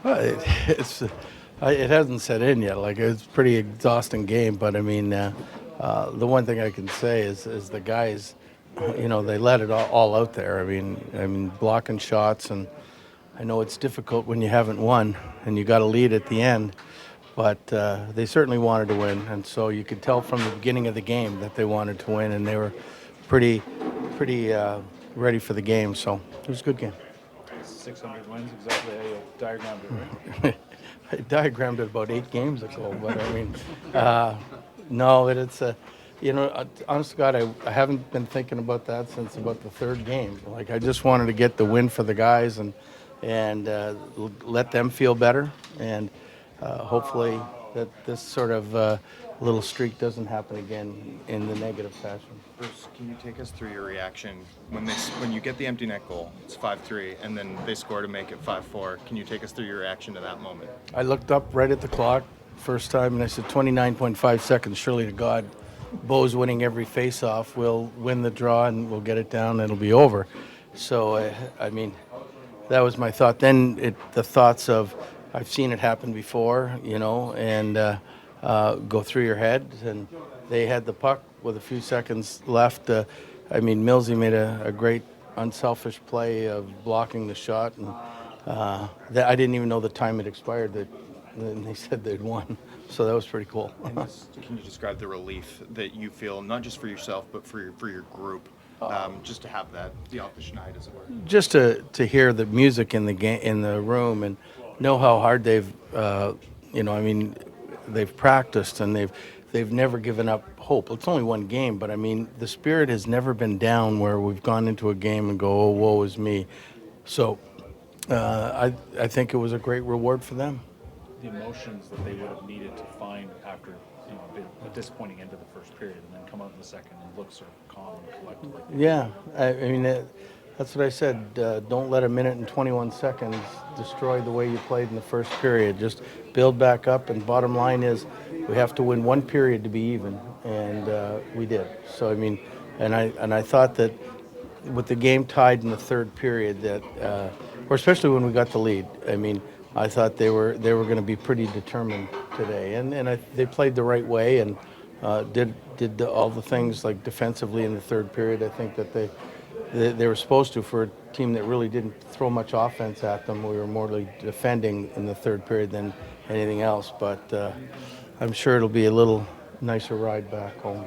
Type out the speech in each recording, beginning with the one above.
Well, it hasn't set in yet. Like it's a pretty exhausting game, but I mean, the one thing I can say is the guys, they let it all out there. I mean, blocking shots, and I know it's difficult when you haven't won and you got to lead at the end, but they certainly wanted to win, and so you could tell from the beginning of the game that they wanted to win, and they were pretty, pretty ready for the game. So it was a good game. 600 wins, exactly how you diagrammed it, right? I diagrammed it about 8 games ago, but I mean, uh, no, honest to God, I haven't been thinking about that since about the third game. Like, I just wanted to get the win for the guys and let them feel better, and hopefully that this sort of little streak doesn't happen again in the negative fashion. Bruce, can you take us through your reaction when you get the empty net goal? It's 5-3, and then they score to make it 5-4. Can you take us through your reaction to that moment? I looked up right at the clock first time, and I said 29.5 seconds. Surely to God, Bo's winning every face-off. We'll win the draw, and we'll get it down, and it'll be over. So, I mean, that was my thought. Then the thoughts of, I've seen it happen before, and go through your head. And they had the puck with a few seconds left. Millsy made a great unselfish play of blocking the shot, and I didn't even know the time had expired. And they said they'd won, so that was pretty cool. Can you describe the relief that you feel, not just for yourself, but for your group, just to have the opposition night, as it were? Just to hear the music in the room and know how hard they've they've practiced, and they've never given up hope. It's only one game, but I mean, the spirit has never been down where we've gone into a game and go, oh, woe is me. So I think it was a great reward for them. The emotions that they would have needed to find after a disappointing end of the first period, and then come out in the second and look sort of calm and collected. Yeah, that's what I said. Don't let a minute and 21 seconds destroy the way you played in the first period. Just build back up, and bottom line is we have to win one period to be even, and we did. So, and I thought that with the game tied in the third period, that, or especially when we got the lead, I thought they were going to be pretty determined today, and they played the right way and did all the things like defensively in the third period. I think that they were supposed to, for a team that really didn't throw much offense at them. We were more like defending in the third period than anything else, but I'm sure it'll be a little nicer ride back home.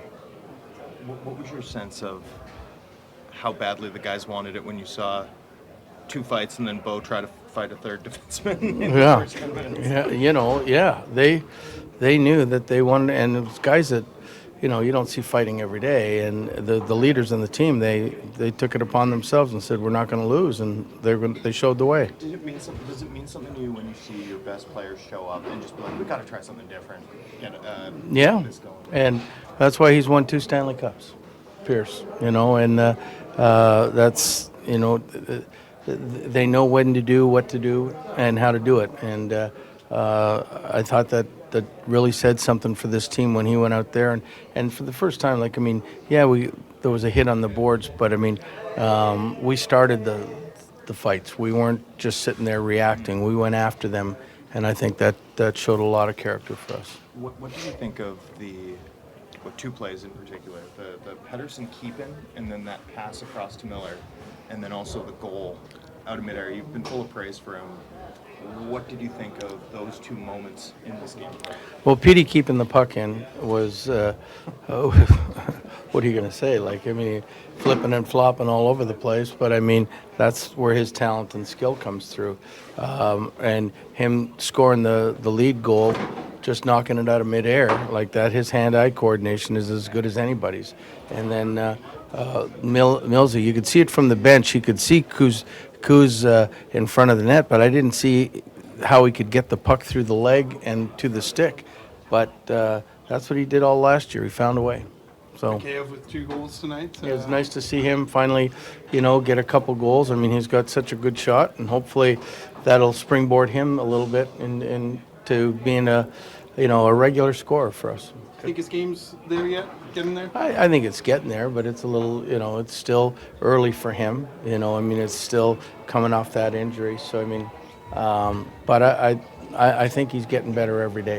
What was your sense of how badly the guys wanted it when you saw two fights and then Bo try to fight a third defenseman in the first 10 minutes? They knew that they wanted, and it was guys that, you don't see fighting every day, and the leaders in the team, they took it upon themselves and said, we're not going to lose, and they showed the way. Does it mean something to you when you see your best players show up and just be like, we got to try something different? Get this going. And that's why he's won 2 Stanley Cups, Pierce, and that's, they know when to do, what to do, and how to do it. And I thought that really said something for this team when he went out there. And for the first time, there was a hit on the boards, but we started the fights. We weren't just sitting there reacting. We went after them, and I think that showed a lot of character for us. What do you think of two plays in particular? The Pettersson keep-in, and then that pass across to Miller, and then also the goal out of midair. You've been full of praise for him. What did you think of those two moments in this game? Well, Petey keeping the puck in was, what are you going to say? Flipping and flopping all over the place. But, that's where his talent and skill comes through. And him scoring the lead goal, just knocking it out of midair like that, his hand-eye coordination is as good as anybody's. And then Millsy, you could see it from the bench. You could see Kuz in front of the net, but I didn't see how he could get the puck through the leg and to the stick. But that's what he did all last year. He found a way. So Mikheyev with 2 goals tonight. it was nice to see him finally, get a couple goals. He's got such a good shot, and hopefully that'll springboard him a little bit into being a regular scorer for us. Think his game's there yet? Getting there? I think it's getting there, but it's a little, it's still early for him. It's still coming off that injury. So, But I think he's getting better every day.